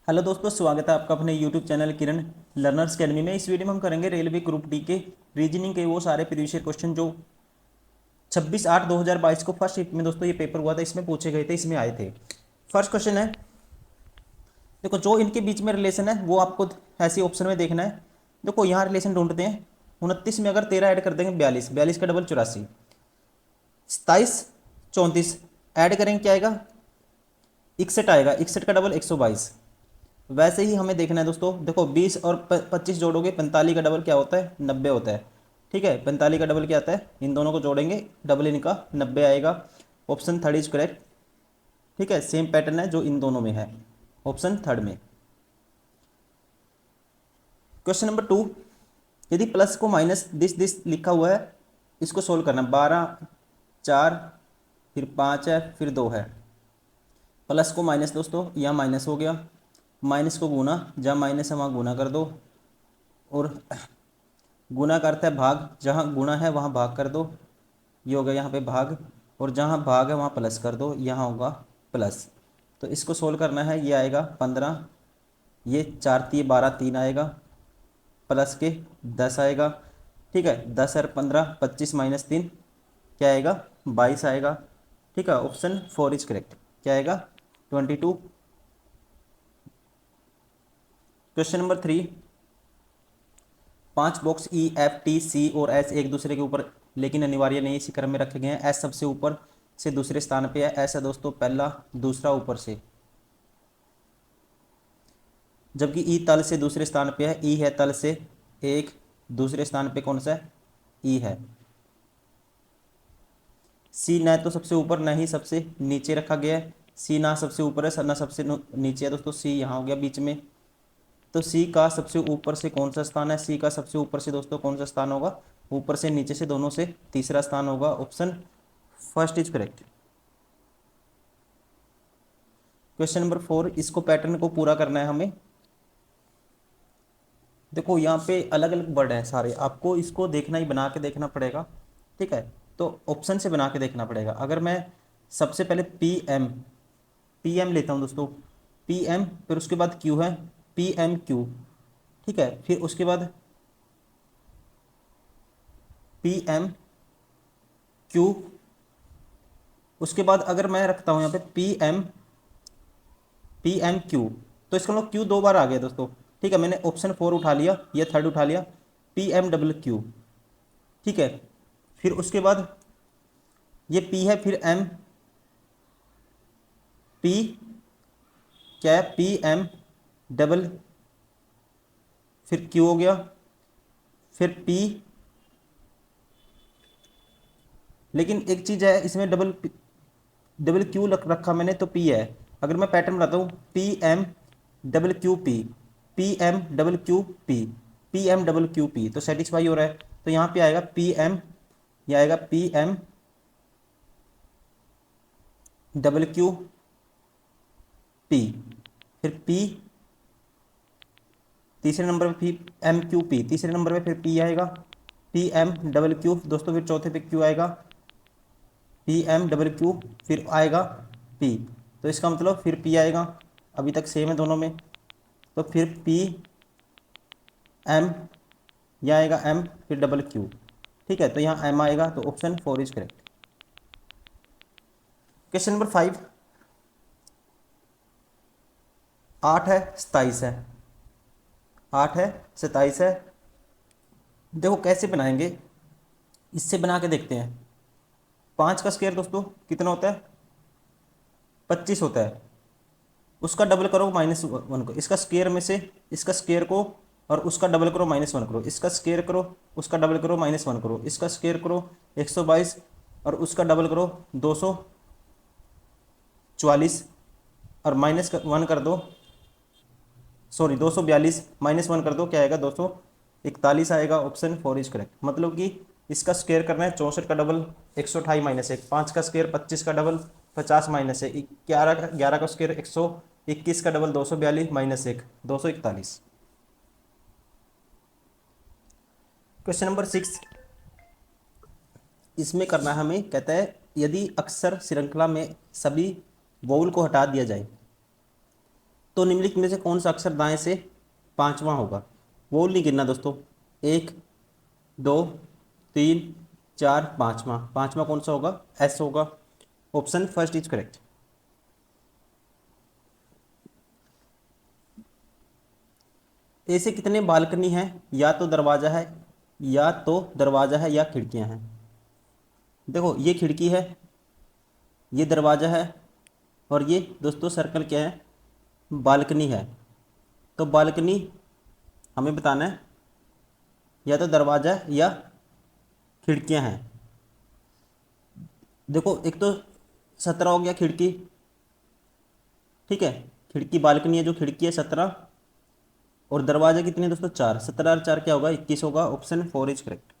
Hello दोस्तों, स्वागत है आपका अपने यूट्यूब चैनल किरण लर्नर्स अकेडमी में। इस वीडियो में हम करेंगे रेलवे ग्रुप डी के रीजनिंग के वो सारे प्रीवियस ईयर क्वेश्चन जो 26/8/2022 को फर्स्ट शिफ्ट में दोस्तों ये पेपर हुआ था, इसमें पूछे गए थे, इसमें आए थे। फर्स्ट क्वेश्चन है, देखो जो इनके बीच में रिलेशन है वो आपको ऐसे ऑप्शन में देखना है। देखो यहाँ रिलेशन ढूंढते हैं। 29 में अगर 13 ऐड कर देंगे 42, 42 का डबल 84, 27 34 ऐड करेंगे क्या आएगा 61 आएगा, 61 का डबल 122। वैसे ही हमें देखना है दोस्तों, देखो 20 और 25 जोड़ोगे 45 का डबल क्या होता है 90 होता है। ठीक है, 45 का डबल क्या आता है, इन दोनों को जोड़ेंगे डबल इनका 90 आएगा। Option third is correct. ठीक है, सेम पैटर्न है जो इन दोनों में है, ऑप्शन थर्ड में। क्वेश्चन नंबर 2, यदि प्लस को माइनस दिस दिस लिखा हुआ है, इसको सोल्व करना। 12 4 फिर 5 है फिर 2 है। प्लस को माइनस दोस्तों यहाँ माइनस हो गया, माइनस को गुना, जहाँ माइनस है वहाँ गुना कर दो, और गुना करता है भाग, जहाँ गुना है वहाँ भाग कर दो। ये हो गया यहाँ पे भाग, और जहाँ भाग है वहाँ प्लस कर दो, यहाँ होगा प्लस। तो इसको सोल्व करना है, ये आएगा 15, ये 4 3 12 3 आएगा, प्लस के 10 आएगा। ठीक है, 10 और 15 25 माइनस 3 क्या आएगा 22 आएगा। ठीक है, ऑप्शन 4 इज करेक्ट। क्या आएगा 22। Question number 3, 5 box E F T C और एस एक दूसरे के ऊपर लेकिन अनिवार्य नहीं इसी क्रम में रखे गए हैं। एस सबसे ऊपर से दूसरे स्थान पे है, एस है दोस्तों पहला, दूसरा ऊपर से, जबकि ई तल से दूसरे स्थान पे है, ई है तल से एक, दूसरे स्थान पे कौन सा है ई है। सी न तो सबसे ऊपर न ही सबसे नीचे रखा गया है, सी ना सबसे ऊपर है ना सबसे नीचे है दोस्तों, सी यहाँ हो गया बीच में। तो सी का सबसे ऊपर से कौन सा स्थान है, सी का सबसे ऊपर से दोस्तों कौन सा स्थान होगा, ऊपर से नीचे से दोनों से तीसरा स्थान होगा, option first is correct. Question number 4, इसको पैटर्न को पूरा करना है हमें। देखो यहाँ पे अलग अलग वर्ड हैं सारे, आपको इसको देखना ही, बना के देखना पड़ेगा। ठीक है, तो ऑप्शन से बना के देखना पड़ेगा। अगर मैं सबसे पहले पी एम लेता हूँ दोस्तों, पी एम, फिर उसके बाद क्यू है पी एम क्यू। ठीक है, फिर उसके बाद पी एम क्यू, उसके बाद अगर मैं रखता हूँ यहाँ पे पी एम क्यू, तो इसका मतलब क्यू 2 बार आ गया दोस्तों। ठीक है, मैंने ऑप्शन 4 उठा लिया, ये थर्ड उठा लिया, पी एम डबल क्यू। ठीक है, फिर उसके बाद ये पी है, फिर एम, पी क्या है पी एम डबल, फिर क्यू हो गया, फिर पी। लेकिन एक चीज़ है इसमें, डबल क्यू रखा मैंने तो पी है। अगर मैं पैटर्न बनाता हूँ P M double Q P M double Q P M double Q P, तो सेटिस्फाई हो रहा है। तो यहाँ पे आएगा पी एम, यह आएगा P M double Q P, फिर पी तीसरे नंबर पे, पी एम क्यू पी तीसरे नंबर पे, फिर पी आएगा पी एम डबल क्यू दोस्तों, फिर चौथे पे क्यू आएगा पी एम डबल क्यू, फिर आएगा पी। तो इसका मतलब फिर पी आएगा, अभी तक सेम है दोनों में। तो फिर पी एम, यह आएगा एम, फिर डबल क्यू। ठीक है, तो यहाँ एम आएगा, तो option 4 is correct. Question number 5, 8 है 27 है, 8 है 27 है। देखो कैसे बनाएंगे, इससे बना के देखते हैं। 5 का स्क्वायर दोस्तों कितना होता है 25 होता है, उसका डबल करो -1 को, इसका स्क्वायर में से इसका स्क्वायर को और उसका डबल करो -1 करो, इसका स्क्वायर करो उसका डबल करो -1 करो, इसका स्क्वायर करो 122 और उसका डबल करो 244, और -1 कर दो, सॉरी 242 -1 कर दो, क्या आएगा 241 आएगा, ऑप्शन 4 इज करेक्ट। मतलब कि इसका स्क्वायर करना है 64 का डबल 128 -1, 5 का स्क्वायर 25 का डबल 50 -1, 11 का स्क्वायर 121 का डबल 242 -1 241। क्वेश्चन नंबर 6, इसमें करना है हमें, कहता है यदि अक्षर श्रृंखला में सभी वोवल को हटा दिया जाए तो निम्नलिखित में से कौन सा अक्षर दाएं से पांचवा होगा? वो नहीं गिनना दोस्तों, 1 2 3 4 पांचवा, पांचवा कौन सा होगा? एस होगा। Option first is correct. A से कितने बालकनी हैं? या तो दरवाजा है, या तो दरवाजा है या खिड़कियां हैं। देखो ये खिड़की है, ये दरवाजा है, और ये दोस्तों सर्कल क्या है? बालकनी है। तो बालकनी हमें बताना है, या तो दरवाजा है या खिड़कियां हैं। देखो एक तो 17 हो गया खिड़की, ठीक है, खिड़की बालकनी है, जो खिड़की है 17, और दरवाजा कितने दोस्तों? 4, 17 और 4 क्या होगा? 21 होगा। Option 4 is correct.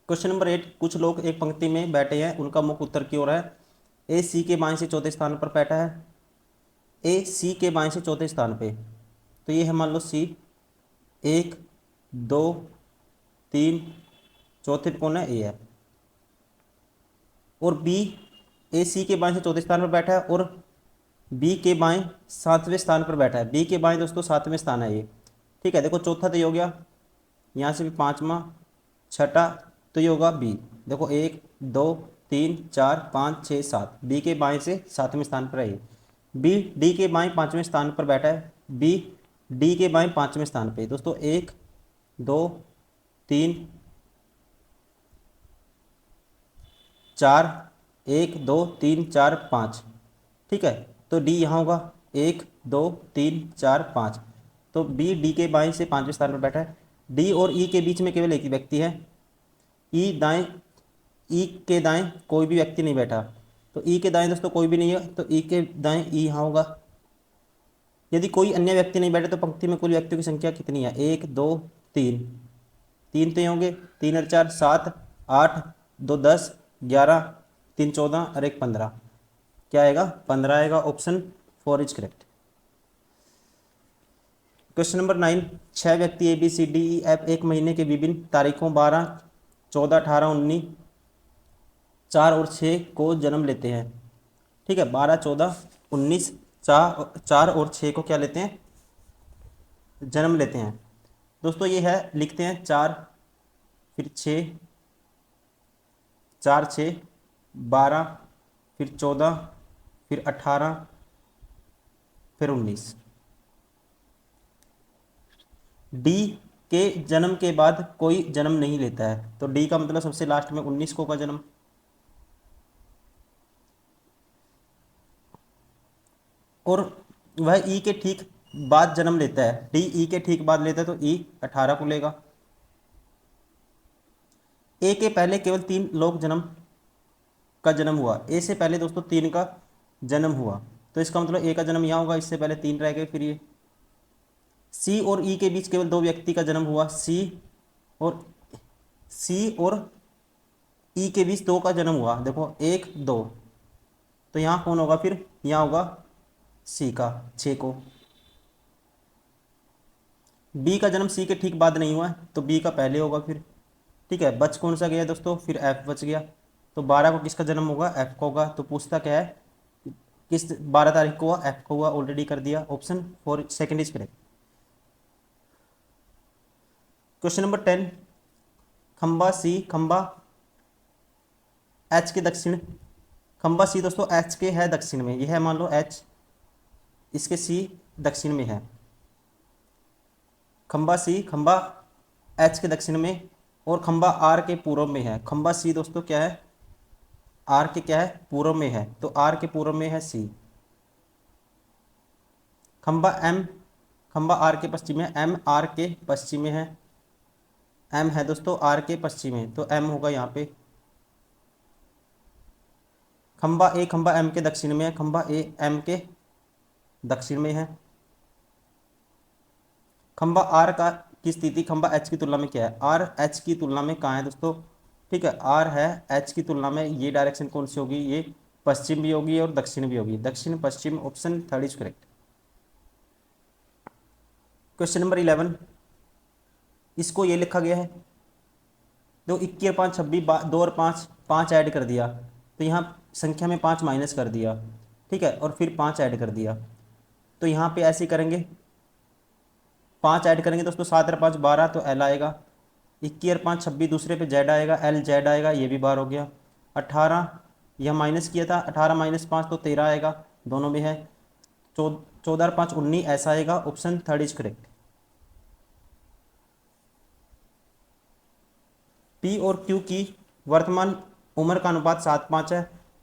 Question number 8, कुछ लोग एक पंक्ति में बैठे हैं, उनका मुख उत्तर की ओर है। ए सी के बाएं से चौथे स्थान पर बैठा है। ए सी के बाएं से चौथे स्थान पे, तो ये है मान लो सी, 1 2 3, चौथे पे कौन है? ए है। और बी, ए सी के बाएं से चौथे स्थान पर बैठा है, और बी के बाएं सातवें स्थान पर बैठा है। बी के बाएं दोस्तों सातवें स्थान है ये, ठीक है। देखो चौथा तो ये हो गया, यहाँ से भी पाँचवा, छठा, तो ये होगा बी। देखो 1 2 3 4 5 6 7, बी के बाएं से सातवें स्थान पर है ये। बी डी के बाएं पाँचवें स्थान पर बैठा है। बी डी के बाएं पाँचवें स्थान पे दोस्तों, 1 2 3 4, 1 2 3 4 5, ठीक है। तो डी यहाँ होगा, 1 2 3 4 5, तो बी डी के बाएं से पाँचवें स्थान पर बैठा है। डी और ई के बीच में केवल एक ही व्यक्ति है। ई दाएं, ई के दाएं कोई भी व्यक्ति नहीं बैठा, तो ई के दाएं दोस्तों कोई भी नहीं है, तो ई के दाएं ई यहाँ होगा। यदि कोई अन्य व्यक्ति नहीं बैठे तो पंक्ति में कुल व्यक्तियों की संख्या कितनी है? 1 2 3, 3 तो ये होंगे, 3 और 4 7, 8 2 10 11, 3 14 और 1 15, क्या आएगा? 15 आएगा। Option 4 is correct. Question number 9, 6 व्यक्ति A B C D E F एक महीने के विभिन्न तारीखों 12 14 18 19 4 और 6 को जन्म लेते हैं, ठीक है। 12 14 19 4 और 6 को क्या लेते हैं? जन्म लेते हैं। दोस्तों ये है, लिखते हैं 4 फिर 6, 4 6 12 फिर 14 फिर 18 फिर 19। डी के जन्म के बाद कोई जन्म नहीं लेता है, तो डी का मतलब सबसे लास्ट में 19 को का जन्म। और वह ई के ठीक बाद जन्म लेता है। डी ई के ठीक बाद लेता है, तो ई 18 को लेगा। ए के पहले केवल 3 लोग का जन्म हुआ। ए से पहले दोस्तों 3 का जन्म हुआ, तो इसका मतलब ए का जन्म यहाँ होगा, इससे पहले 3 रह गए। फिर ये सी और ई के बीच केवल 2 व्यक्ति का जन्म हुआ। और सी और ई के बीच 2 का जन्म हुआ। देखो 1 2, तो यहाँ कौन होगा? फिर यहाँ होगा सी का 6 को। बी का जन्म सी के ठीक बाद नहीं हुआ है, तो बी का पहले होगा फिर, ठीक है। बच कौन सा गया दोस्तों? फिर एफ बच गया। तो 12 को किसका जन्म होगा? एफ का होगा। तो पूछता क्या है, किस 12 तारीख को हुआ? एफ को हुआ, ऑलरेडी कर दिया। Option 4 second is correct. Question number 10, खंबा सी खंबा एच के दक्षिण, खंबा सी दोस्तों एच के है दक्षिण में, यह है मान लो एच, इसके सी दक्षिण में है। खंबा सी खंबा एच के दक्षिण में, और खंबा आर के पूर्व में है। खंबा सी दोस्तों क्या है? आर के क्या है? पूर्व में है, तो आर के पूर्व में है सी। खंबा एम, खंबा आर के पश्चिम में, एम आर के पश्चिम में है। एम है दोस्तों आर के पश्चिम में, तो एम होगा यहाँ पे। खंबा ए खंबा एम के दक्षिण में है, खंबा ए एम के दक्षिण में है। खंबा आर का की स्थिति खंबा एच की तुलना में क्या है? आर एच की तुलना में कहाँ है दोस्तों? ठीक है, आर है एच की तुलना में, ये डायरेक्शन कौन सी होगी? ये पश्चिम भी होगी और दक्षिण भी होगी, दक्षिण पश्चिम। Option 3 is correct. Question number 11, इसको ये लिखा गया है, तो 21 और 5 26, 2 और 5 5 ऐड कर दिया, तो यहाँ संख्या में 5 माइनस कर दिया, ठीक है, और फिर 5 ऐड कर दिया। तो यहाँ पे ऐसे ही करेंगे, 5 ऐड करेंगे दोस्तों, 7 और 5 12, तो एल आएगा। 21 और 5 26, दूसरे पे जेड आएगा, एल जेड आएगा, ये भी बाहर हो गया। 18 यह माइनस किया था, 18 माइनस 5 तो 13 आएगा, दोनों में है। 14 और 5 19, ऐसा आएगा। Option third is correct. P और क्यू की वर्तमान उम्र का अनुपात 7:5 है।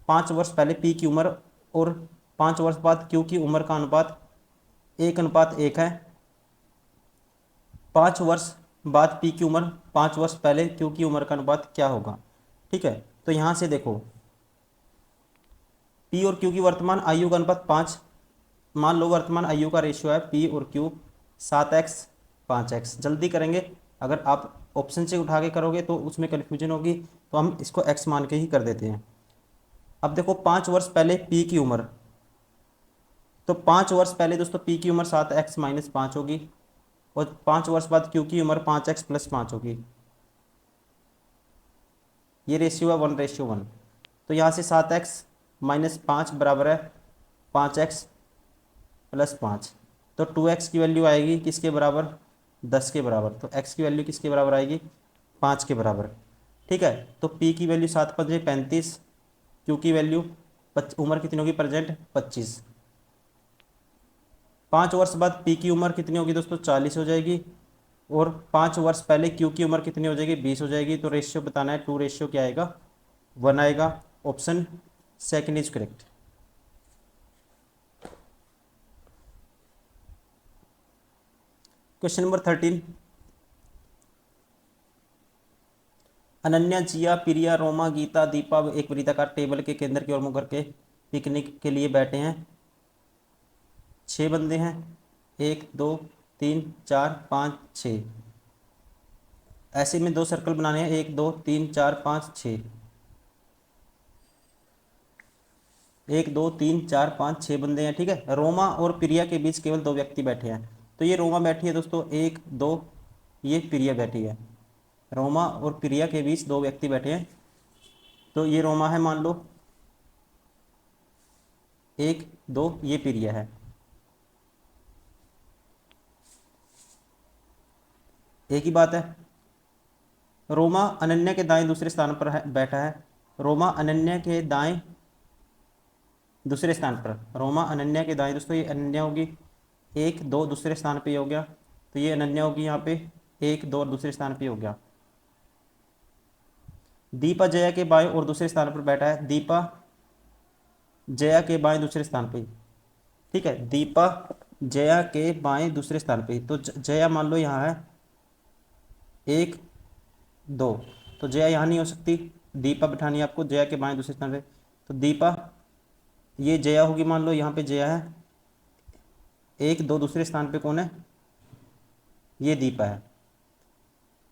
5 वर्ष पहले पी की उम्र और 5 वर्ष बाद क्यू की उम्र का अनुपात 1:1 है। 5 वर्ष बाद पी की उम्र 5 वर्ष पहले क्यू की उम्र का अनुपात क्या होगा? ठीक है, तो यहाँ से देखो, पी और क्यू की वर्तमान आयु का अनुपात 5। मान लो वर्तमान आयु का रेशियो है पी और क्यू 7x 5x। जल्दी करेंगे, अगर आप ऑप्शन से उठा के करोगे तो उसमें कन्फ्यूजन होगी, तो हम इसको x मान के ही कर देते हैं। अब देखो 5 वर्ष पहले पी की उम्र, तो 5 वर्ष पहले दोस्तों पी की उम्र 7x - 5 होगी, और 5 वर्ष बाद क्यू की उम्र 5x + 5 होगी। ये रेशियो है 1:1। तो यहाँ से 7x - 5 बराबर है 5x + 5। तो 2x की वैल्यू आएगी किसके बराबर? 10 के बराबर। तो x की वैल्यू किसके बराबर आएगी? 5 के बराबर। ठीक है, तो p की वैल्यू 7 × 5 = 35, q की वैल्यू उम्र कितनी होगी प्रेजेंट? 25। 5 वर्ष बाद p की उम्र कितनी होगी दोस्तों? 40 हो जाएगी, और 5 वर्ष पहले q की उम्र कितनी हो जाएगी? 20 हो जाएगी। तो रेशियो बताना है, 2 रेशियो क्या आएगा? 1 आएगा। Option second is correct. Question number 13, Ananya, Jiya, Priya, Roma, Gita, Deepa एक वृत्ताकार टेबल के केंद्र की ओर मुंह करके पिकनिक के लिए बैठे हैं। 6 बंदे हैं, 1 2 3 4 5 6। ऐसे में 2 सर्कल बनाने हैं, 1 2 3 4 5 6। 1 2 3 4 5 6 बंदे हैं। ठीक है, रोमा और प्रिया के बीच केवल 2 व्यक्ति बैठे हैं। तो ये रोमा बैठी है दोस्तों, 1 2, ये प्रिया बैठी है। रोमा और प्रिया के बीच 2 व्यक्ति बैठे हैं। तो ये रोमा है मान लो, 1 2, ये प्रिया है। एक ही बात है। रोमा अनन्या के दाएं दूसरे स्थान पर बैठा है। रोमा अनन्या के दाएं दूसरे स्थान पर, रोमा अनन्या के दाएं दोस्तों, ये अनन्या होगी। 1 2 दूसरे स्थान पे हो गया, तो ये अनन्या होगी यहाँ पे। 1 2 दूसरे स्थान पे हो गया। दीपा जया के बाएं और दूसरे स्थान पर बैठा है। दीपा जया के बाएं दूसरे स्थान पे। ठीक है, दीपा जया के बाएं दूसरे स्थान पे। तो जया मान लो यहाँ है 1 2, तो जया यहाँ नहीं हो सकती, दीपा बिठानी है आपको जया के बाएं दूसरे स्थान पे। तो दीपा, ये जया होगी मान लो, यहाँ पे जया है। 1 2 दूसरे स्थान पे कौन है? ये दीपा है।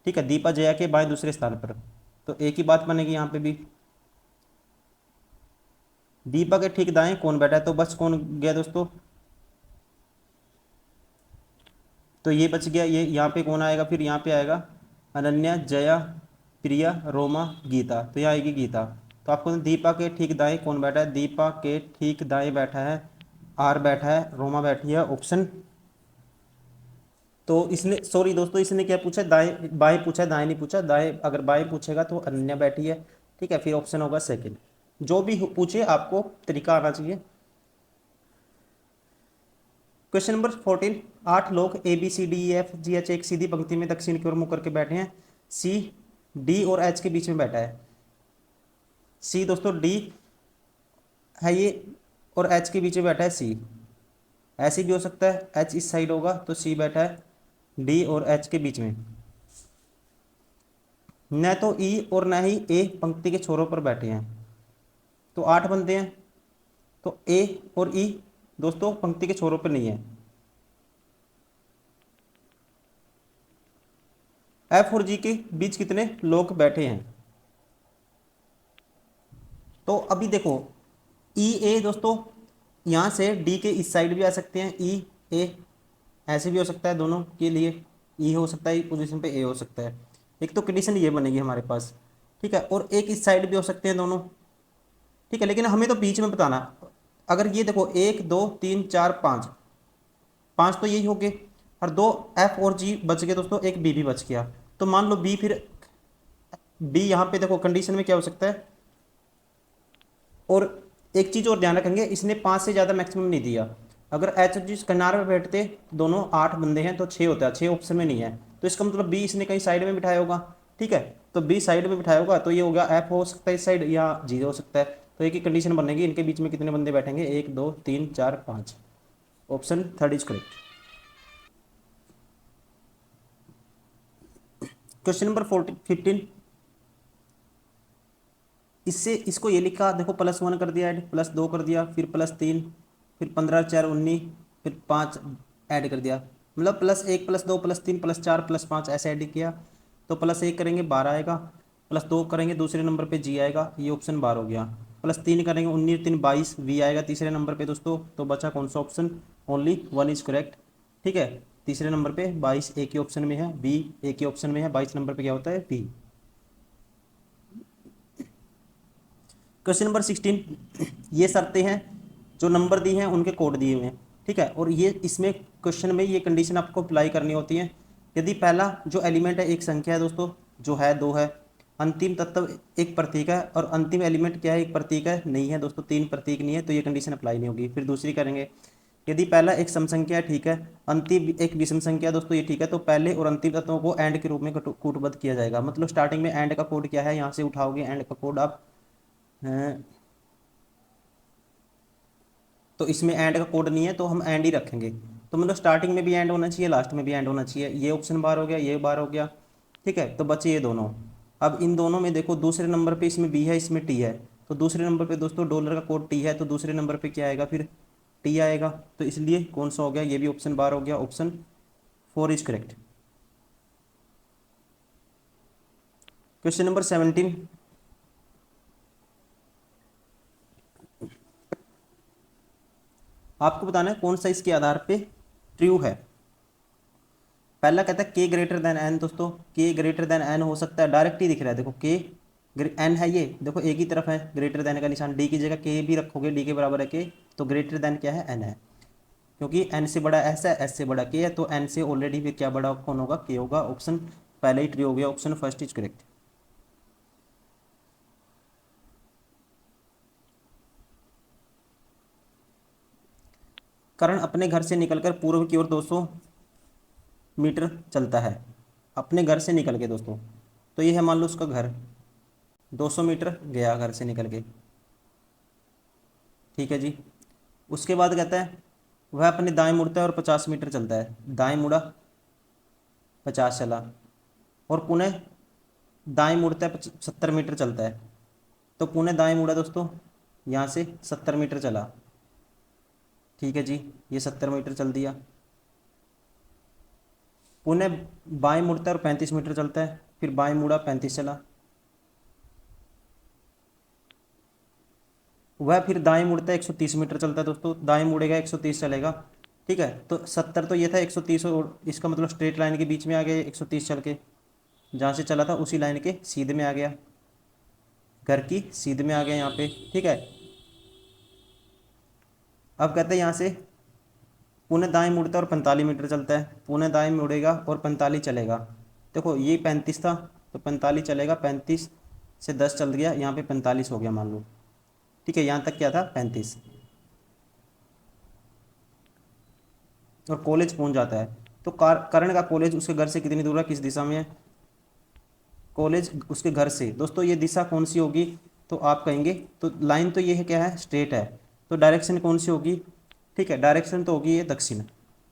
ठीक है, दीपा जया के बाएं दूसरे स्थान पर, तो एक ही बात बनेगी यहाँ पे भी। दीपा के ठीक दाएं कौन बैठा है? तो बस कौन गया दोस्तों? तो ये बच गया। ये यहाँ पे कौन आएगा? फिर यहाँ पे आएगा अनन्या, जया, प्रिया, रोमा, गीता। तो यहाँ आएगी गीता। तो आपको दीपा के ठीक दाएं कौन बैठा है? दीपा के ठीक दाएं बैठा है आर बैठा है, रोमा बैठी है। ऑप्शन, तो इसने, सॉरी दोस्तों, इसने क्या पूछा? दाएं बाएं पूछा, दाएं नहीं पूछा। दाएं अगर बाएं पूछेगा तो अनन्या बैठी है। ठीक है, फिर ऑप्शन होगा सेकंड। जो भी पूछे आपको तरीका आना चाहिए। क्वेश्चन नंबर 14, 8 लोग A B C D E F G H एक सीधी पंक्ति में दक्षिण की ओर मुंह करके बैठे हैं। सी डी और एच के बीच में बैठा है। सी दोस्तों डी है ये, और एच के बीच में बैठा है सी। ऐसे भी हो सकता है, एच इस साइड होगा तो सी बैठा है डी और एच के बीच में। न तो ई और न ही ए पंक्ति के छोरों पर बैठे हैं। तो 8 बंदे हैं, तो ए और ई दोस्तों पंक्ति के छोरों पर नहीं है। एफ और जी के बीच कितने लोग बैठे हैं? तो अभी देखो, ई ए दोस्तों यहाँ से डी के इस साइड भी आ सकते हैं, ई ए ऐसे भी हो सकता है, दोनों के लिए ई हो सकता है, पोजीशन पे ए हो सकता है। एक तो कंडीशन ये बनेगी हमारे पास। ठीक है, और एक इस साइड भी हो सकते हैं दोनों। ठीक है, लेकिन हमें तो बीच में बताना, अगर ये देखो 1 2 3 4 5, 5 तो यही हो गए, और 2 एफ और जी बच गए दोस्तों, एक बी भी बच गया। तो मान लो बी, फिर बी यहाँ पे देखो कंडीशन में क्या हो सकता है। और एक चीज़ और ध्यान रखेंगे, इसने 5 से ज़्यादा मैक्सिमम नहीं दिया। अगर एच जिस किनारे पे बैठते दोनों 8 बंदे हैं तो 6 होता है, 6 ऑप्शन में नहीं है, तो इसका मतलब बी इसने कहीं साइड में बिठाया होगा। ठीक है, तो बी साइड में बिठाया होगा, तो ये हो गया एफ हो सकता है इस साइड या जी हो सकता है। तो एक ही कंडीशन बनेगी, इनके बीच में कितने बंदे बैठेंगे, 1 2 3 4 5। Option third is correct. Question number 15। इससे इसको ये लिखा देखो, +1 कर दिया ऐड, +2 कर दिया, फिर +3, फिर 15 4 19, फिर 5 ऐड कर दिया। मतलब +1 +2 +3 +4 +5 ऐसे ऐड किया। तो +1 करेंगे 12 आएगा, +2 करेंगे दूसरे नंबर पे जी आएगा, ये ऑप्शन 12 हो गया। +3 करेंगे 19 3 22 वी आएगा तीसरे नंबर पे दोस्तों। तो बचा कौन सा option, only one is correct. ठीक है, तीसरे नंबर पे 22 एक ही ऑप्शन में है, बी एक ही ऑप्शन में है, 22 नंबर पे क्या होता है, बी। Question number 16। ये शर्तें हैं, जो नंबर दी हैं उनके कोड दिए हुए हैं। ठीक है, और ये इसमें क्वेश्चन में ये कंडीशन आपको अप्लाई करनी होती है। यदि पहला जो एलिमेंट है एक संख्या है दोस्तों, जो है 2 है, अंतिम तत्व एक प्रतीक है, और अंतिम एलिमेंट क्या है, एक प्रतीक है, नहीं है दोस्तों, 3 प्रतीक नहीं है, तो ये कंडीशन अप्लाई नहीं होगी। फिर दूसरी करेंगे, यदि पहला एक सम संख्या है, ठीक है, अंतिम एक विषम संख्या है दोस्तों, ये ठीक है, तो पहले और अंतिम तत्वों को एंड के रूप में कूटबद्ध किया जाएगा। मतलब स्टार्टिंग में एंड का कोड क्या है, यहाँ से उठाओगे एंड का कोड आप। हैं, तो इसमें एंड का कोड नहीं है, तो हम एंड ही रखेंगे। तो मतलब स्टार्टिंग में भी एंड होना चाहिए, लास्ट में भी एंड होना चाहिए। ये ऑप्शन बार हो गया, ये बार हो गया। ठीक है, तो बचे ये दोनों। अब इन दोनों में देखो, दूसरे नंबर पे इसमें बी है, इसमें टी है, तो दूसरे नंबर पे दोस्तों डॉलर का कोड टी है, तो दूसरे नंबर पे क्या आएगा, फिर टी आएगा। तो इसलिए कौन सा हो गया, ये भी ऑप्शन बार हो गया, option 4 is correct. Question number 17। आपको बताना है कौन सा इसके आधार पे ट्रू है। पहला कहता है के ग्रेटर देन एन दोस्तों, के ग्रेटर देन एन हो सकता है, डायरेक्ट ही दिख रहा है देखो, के एन है, ये देखो एक ही तरफ है ग्रेटर देन का निशान, डी की जगह के भी रखोगे, डी के बराबर है के, तो ग्रेटर देन क्या है, एन है। क्योंकि एन से बड़ा एस है, एस से बड़ा के है, तो एन से ऑलरेडी फिर क्या बड़ा कौन होगा, के होगा। ऑप्शन पहले ही ट्रू हो गया, ऑप्शन फर्स्ट इज करेक्ट। करण अपने घर से निकलकर पूर्व की ओर 200 मीटर चलता है, अपने घर से निकल के दोस्तों, तो ये है मान लो उसका घर, 200 मीटर गया घर से निकल के। ठीक है जी, उसके बाद कहता है वह अपने दाएं मुड़ता है और 50 मीटर चलता है, दाएं मुड़ा 50 चला, और पुनः दाएं मुड़ता है 70 मीटर चलता है, तो पुनः दाएं मुड़ा दोस्तों, यहाँ से 70 मीटर चला। ठीक है जी, ये 70 मीटर चल दिया, पुनः बाएं मुड़ता है और 35 मीटर चलता है, फिर बाएं मुड़ा 35 चला, वह फिर दाएं मुड़ता है 130 मीटर चलता है दोस्तों, दाएं मुड़ेगा 130 चलेगा। ठीक है, तो 70 तो ये था, 130 और इसका मतलब स्ट्रेट लाइन के बीच में आ गया 130 चल के, जहाँ से चला था उसी लाइन के सीधे में आ गया, घर की सीधे में आ गया यहाँ पे। ठीक है, अब कहते हैं यहाँ से पुनः दाएं मुड़ता है और 45 मीटर चलता है, पुनः दाएं मुड़ेगा और 45 चलेगा। देखो ये 35 था, तो 45 चलेगा, 35 से 10 चल गया, यहाँ पे 45 हो गया मान लो। ठीक है, यहाँ तक क्या था, 35, और कॉलेज पहुँच जाता है। तो करण का कॉलेज उसके घर से कितनी दूर है, किस दिशा में है, कॉलेज उसके घर से दोस्तों, ये दिशा कौन सी होगी, तो आप कहेंगे, तो लाइन तो ये है क्या है, स्ट्रेट है, तो डायरेक्शन कौन सी होगी। ठीक है, डायरेक्शन तो होगी ये दक्षिण,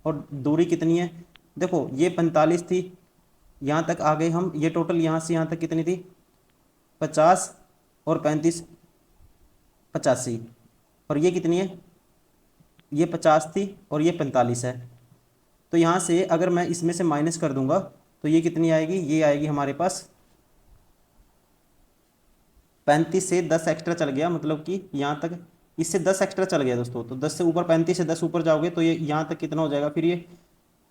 और दूरी कितनी है, देखो ये 45 थी, यहाँ तक आ गए हम, ये टोटल यहाँ से यहाँ तक कितनी थी, 50 और 35 85, और ये कितनी है, ये 50 थी और ये 45 है। तो यहाँ से अगर मैं इसमें से माइनस कर दूंगा, तो ये कितनी आएगी, ये आएगी हमारे पास 35 से 10 एक्स्ट्रा चल गया, मतलब कि यहाँ तक इससे 10 एक्स्ट्रा चल गया दोस्तों, तो 10 से ऊपर 35 से 10 ऊपर जाओगे तो ये यहाँ तक कितना हो जाएगा फिर ये।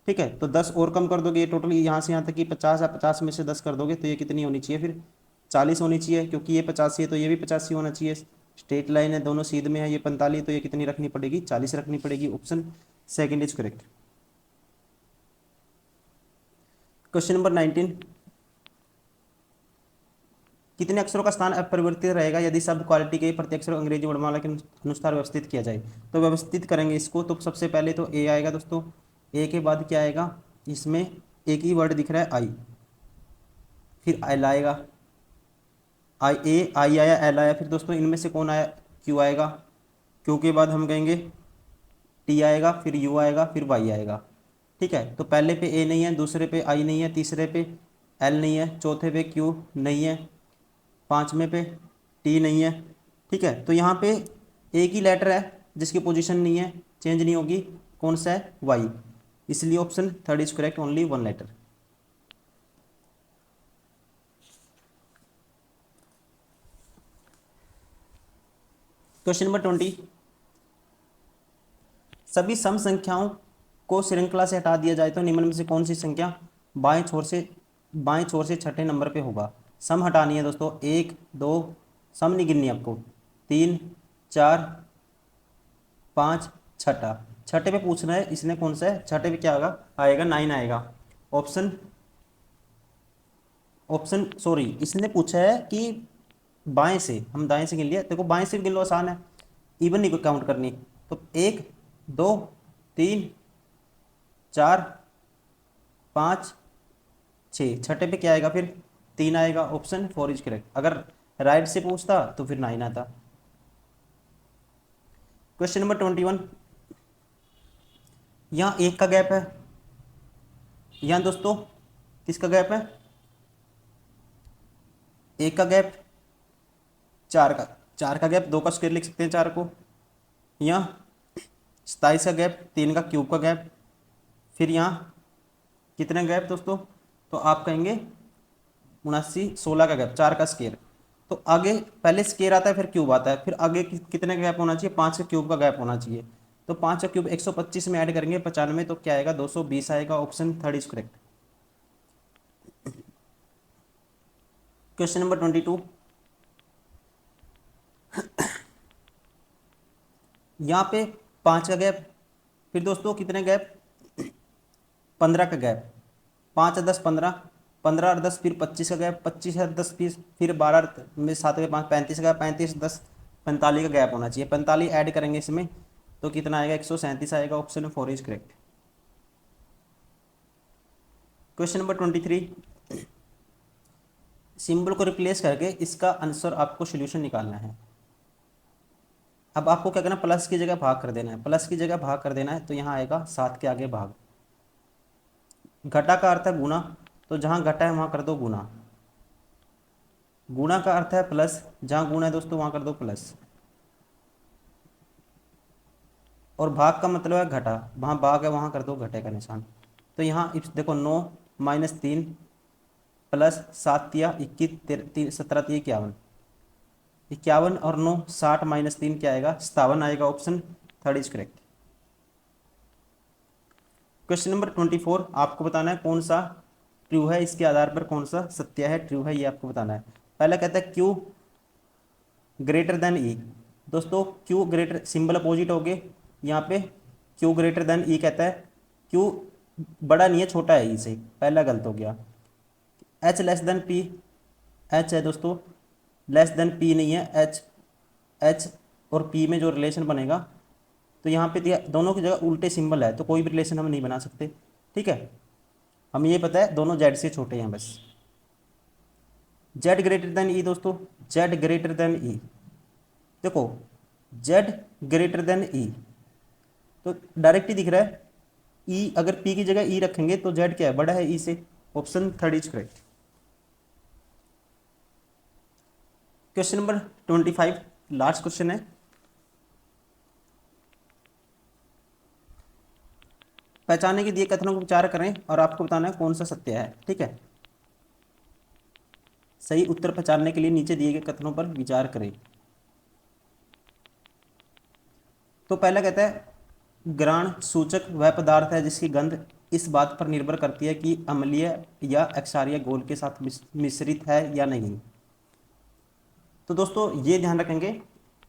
ठीक है, तो 10 और कम कर दोगे, ये टोटल यहाँ से यहाँ तक कि 50 है, 50 में से 10 कर दोगे तो ये कितनी होनी चाहिए फिर, 40 होनी चाहिए, क्योंकि ये 85 है तो ये भी 85 होना चाहिए। स्ट्रेट लाइन है, दोनों सीध में है, ये 45, तो ये कितनी रखनी पड़ेगी, 40 रखनी पड़ेगी। Option second is correct. Question number 19, कितने अक्षरों का स्थान अपरिवर्तित रहेगा यदि शब्द क्वालिटी के प्रत्येक अक्षर अंग्रेजी वर्णमाला के अनुसार व्यवस्थित किया जाए। तो व्यवस्थित करेंगे इसको, तो सबसे पहले तो ए आएगा दोस्तों, ए के बाद क्या आएगा, इसमें एक ही वर्ड दिख रहा है आई, फिर एल आएगा, आई ए आई आया, एल आया, फिर दोस्तों इनमें से कौन आया, क्यू आएगा, क्यू के बाद हम कहेंगे टी आएगा, फिर यू आएगा, फिर वाई आएगा। ठीक है, तो पहले पे ए नहीं है, दूसरे पे आई नहीं है, तीसरे पे एल नहीं है, चौथे पे क्यू नहीं है, पाँचवें पे टी नहीं है। ठीक है, तो यहाँ पे एक ही लेटर है जिसकी पोजीशन नहीं है, चेंज नहीं होगी, कौन सा है, वाई, इसलिए option third is correct, only one letter. Question number 20, सभी सम संख्याओं को श्रृंखला से हटा दिया जाए तो निम्न में से कौन सी संख्या बाएं छोर से छठे नंबर पे होगा। सम हटानी है दोस्तों, 1 2 सम नहीं गिननी आपको, 3 4 5 छठा, छठे पे पूछना है इसने कौन सा है, छठे पे क्या आएगा 9 आएगा। ऑप्शन सॉरी, इसने पूछा है कि बाएं से, हम दाएं से गिन लिया, देखो बाएं से भी गिन लो, आसान है, इवन नहीं काउंट करनी। तो 1 2 3 4 5 6, छठे पे क्या आएगा फिर, 3 आएगा, ऑप्शन 4 इज करेक्ट। अगर राइट से पूछता तो फिर 9 आता। क्वेश्चन नंबर 21, यहाँ 1 का गैप है, यहाँ दोस्तों किसका गैप है, 1 का गैप, 4 का गैप, 2 का स्क्वायर लिख सकते हैं 4 को, यहाँ 27 का गैप, 3 का क्यूब का गैप, फिर यहाँ कितने गैप दोस्तों, तो आप कहेंगे 79, 16 का गैप, 4 का स्क्वायर। तो आगे पहले स्क्वायर आता है फिर क्यूब आता है, फिर आगे कितने का गैप होना चाहिए, 5 का क्यूब का गैप होना चाहिए। तो 5 का क्यूब 125 में ऐड करेंगे 95, तो क्या आएगा 220 आएगा, option third is correct. Question number 22, यहाँ पे 5 का गैप, फिर दोस्तों कितने गैप, 15 का गैप, 5 और 10 15, 15 और 10 फिर 25 का गैप, 25 और 10 फिर 12 में 7 में 5 35 का, 35 10 45 का गैप होना चाहिए, 45 ऐड करेंगे इसमें तो कितना आएगा 137 आएगा, option 4 is correct. Question number 23, symbol को रिप्लेस करके इसका आंसर आपको सोल्यूशन निकालना है। अब आपको क्या करना, प्लस की जगह भाग कर देना है, प्लस की जगह भाग कर देना है, तो यहाँ आएगा 7 के आगे भाग। घटा का अर्थ है गुना, तो जहाँ घटा है वहाँ कर दो गुना, गुना का अर्थ है प्लस, जहाँ गुना है दोस्तों वहाँ कर दो प्लस, और भाग का मतलब है घटा, वहाँ भाग है वहाँ कर दो घटे का निशान। तो यहाँ देखो 9 माइनस 3 प्लस 7 या 21 17 51, 51 और 9 60 माइनस 3 क्या आएगा 57 आएगा, option third is correct. Question number 24, आपको बताना है कौन सा ट्रू है, इसके आधार पर कौन सा सत्य है, ट्रू है, ये आपको बताना है। पहला कहता है क्यू ग्रेटर देन ई, दोस्तों क्यू ग्रेटर, सिंबल अपोजिट हो गए, यहाँ पे क्यू ग्रेटर देन ई कहता है, क्यू बड़ा नहीं है छोटा है ई से, पहला गलत हो गया। H less than P, H है दोस्तों, लेस देन पी नहीं है, एच और पी में जो रिलेशन बनेगा, तो यहाँ पे दोनों की जगह उल्टे सिंबल है, तो कोई भी रिलेशन हम नहीं बना सकते। ठीक है, हमें ये पता है दोनों जेड से छोटे हैं बस। जेड ग्रेटर देन ई दोस्तों, जेड ग्रेटर देन ई, देखो जेड ग्रेटर देन ई तो डायरेक्ट ही दिख रहा है, ई अगर पी की जगह ई रखेंगे तो जेड क्या है, बड़ा है ई से, option third is correct. Question number 25, last question है, पहचानने के दिए कथनों को विचार करें और आपको बताना है कौन सा सत्य है। ठीक है, सही उत्तर पहचानने के लिए नीचे दिए गए कथनों पर विचार करें। तो पहला कहता है ग्राण सूचक वह पदार्थ है जिसकी गंध इस बात पर निर्भर करती है कि अम्लीय या क्षारीय घोल के साथ मिश्रित है या नहीं। तो दोस्तों ये ध्यान रखेंगे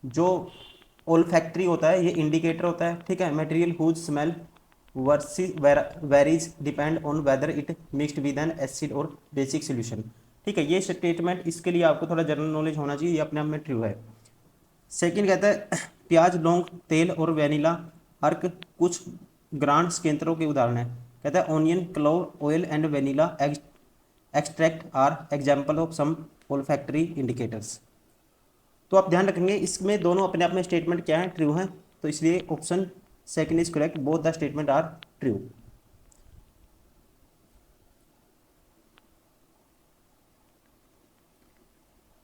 जो ओल फैक्ट्री होता है ये इंडिकेटर होता है, ठीक है। Material whose smell versus varies depend on whether it mixed with an acid और बेसिक सोल्यूशन, ठीक है। ये स्टेटमेंट, इसके लिए आपको थोड़ा जनरल नॉलेज होना चाहिए, ये अपने आप में ट्रू है। सेकंड कहता है प्याज, लौंग, तेल और वेनिला अर्क कुछ ग्रांड केंद्रों के उदाहरण है। कहता है onion, clove, oil and vanilla extract are example of some olfactory indicators. तो आप ध्यान रखेंगे इसमें दोनों अपने आप में स्टेटमेंट क्या है, ट्रू है, तो इसलिए option second is correct, both the statement are true.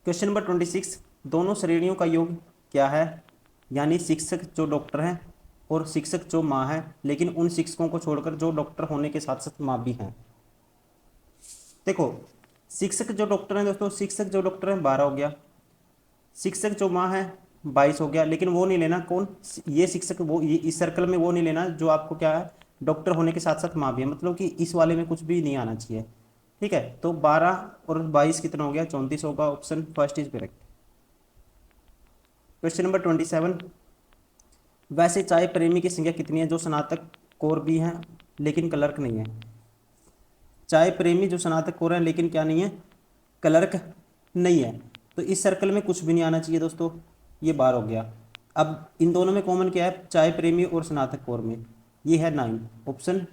Question number 26, दोनों श्रेणियों का योग क्या है, यानी शिक्षक जो डॉक्टर हैं और शिक्षक जो माँ है, लेकिन उन शिक्षकों को छोड़कर जो डॉक्टर होने के साथ साथ माँ भी हैं। देखो शिक्षक जो डॉक्टर हैं दोस्तों, शिक्षक जो डॉक्टर हैं 12 हो गया, शिक्षक जो माँ है 22 हो गया, लेकिन वो नहीं लेना कौन, ये शिक्षक, वो ये इस सर्कल में वो नहीं लेना जो आपको क्या है डॉक्टर होने के साथ साथ माँ भी है, मतलब कि इस वाले में कुछ भी नहीं आना चाहिए, ठीक है। तो 12 और 22 कितना हो गया, 34 होगा, option first is correct. Question number 27, वैसे चाय प्रेमी की संख्या कितनी है जो स्नातक कोर भी हैं लेकिन क्लर्क नहीं है। चाय प्रेमी जो स्नातक कोर है लेकिन क्या नहीं है, क्लर्क नहीं है, तो इस सर्कल में कुछ भी नहीं आना चाहिए दोस्तों, ये 12 हो गया। अब इन दोनों में कॉमन क्या है, चाय प्रेमी और स्नातक कोर में, ये है 9, ऑप्शन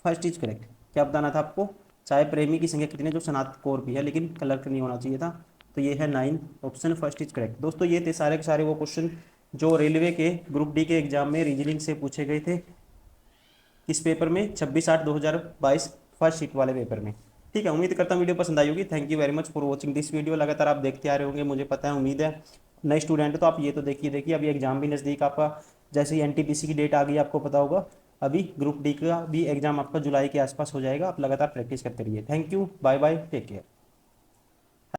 फर्स्ट इज करेक्ट। क्या बताना था आपको, चाय प्रेमी की संख्या कितनी है जो स्नातक कोर भी है लेकिन क्लर्क नहीं होना चाहिए था, तो ये है 9, ऑप्शन फर्स्ट इज करेक्ट। दोस्तों ये थे सारे के सारे वो क्वेश्चन जो रेलवे के ग्रुप डी के एग्जाम में रीजनिंग से पूछे गए थे, इस पेपर में 26/8/2022 फर्स्ट शीट वाले पेपर में, ठीक है। उम्मीद करता हूँ वीडियो पसंद आई होगी। Thank you very much for watching this video. लगातार आप देखते आ रहे होंगे, मुझे पता है, उम्मीद है। नए स्टूडेंट हो तो आप ये तो देखिए अभी एग्जाम भी नज़दीक आपका, जैसे ही एनटीपीसी की डेट आ गई आपको पता होगा, अभी ग्रुप डी का भी एग्जाम आपका जुलाई के आसपास हो जाएगा। आप लगातार प्रैक्टिस करते रहिए। Thank you, bye bye, take care.